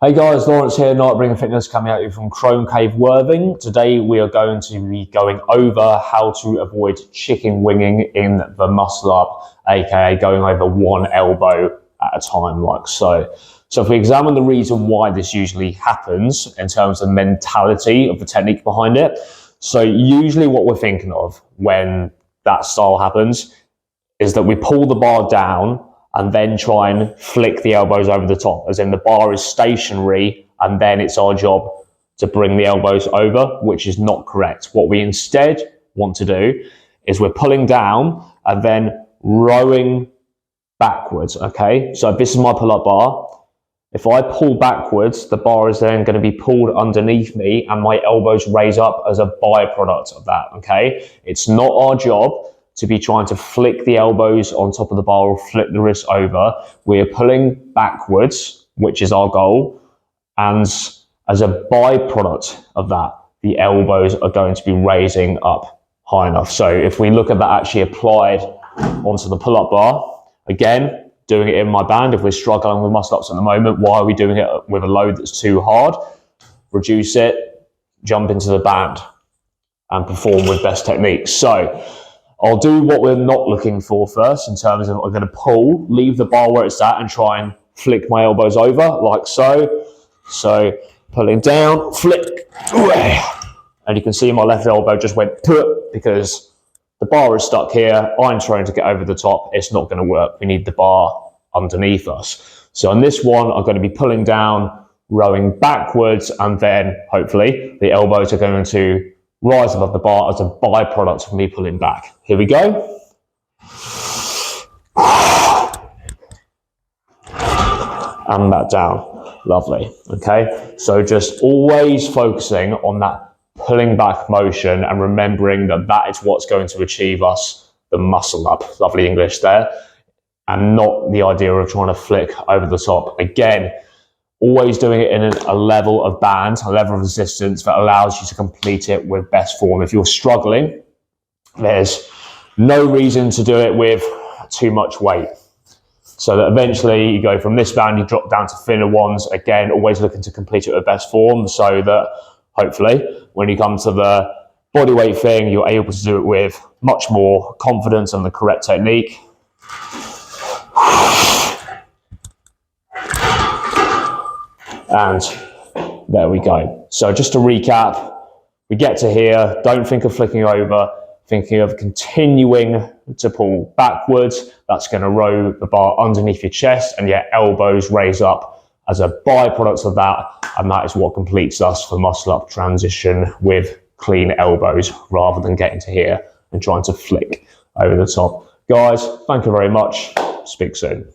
Hey guys, Lawrence here, Nightbringer Fitness, coming at you from Crone Cave, Worthing. Today we are going to be going over how to avoid chicken winging in the muscle up, aka going over one elbow at a time like so. So if we examine the reason why this usually happens in terms of mentality of the technique behind it, so usually what we're thinking of when that style happens is that we pull the bar down and then try and flick the elbows over the top, as in the bar is stationary and then it's our job to bring the elbows over, which is not correct. What we instead want to do is we're pulling down and then rowing backwards, okay? So this is my pull-up bar. If I pull backwards, the bar is then going to be pulled underneath me and my elbows raise up as a byproduct of that, okay? It's not our job to be trying to flick the elbows on top of the bar or flip the wrists over. We are pulling backwards, which is our goal, and as a byproduct of that, the elbows are going to be raising up high enough. So if we look at that actually applied onto the pull-up bar, again, doing it in my band, if we're struggling with muscle ups at the moment, why are we doing it with a load that's too hard? Reduce it, jump into the band, and perform with best techniques. So I'll do what we're not looking for first, in terms of I'm going to pull, leave the bar where it's at and try and flick my elbows over like so. So pulling down, flick, and you can see my left elbow just went because the bar is stuck here. I'm trying to get over the top. It's not going to work. We need the bar underneath us. So on this one, I'm going to be pulling down, rowing backwards, and then hopefully the elbows are going to rise above the bar as a byproduct of me pulling back. Here we go. And that down. Lovely. Okay. So just always focusing on that pulling back motion and remembering that that is what's going to achieve us the muscle up. Lovely English there. And not the idea of trying to flick over the top. Again, always doing it in a level of band, a level of resistance that allows you to complete it with best form. If you're struggling, there's no reason to do it with too much weight. So that eventually you go from this band, you drop down to thinner ones. Again, always looking to complete it with best form so that hopefully when you come to the body weight thing, you're able to do it with much more confidence and the correct technique. And there we go. So just to recap, we get to here, don't think of flicking over, thinking of continuing to pull backwards. That's going to row the bar underneath your chest and your elbows raise up as a byproduct of that. And that is what completes us for muscle up transition with clean elbows, rather than getting to here and trying to flick over the top. Guys, thank you very much. Speak soon.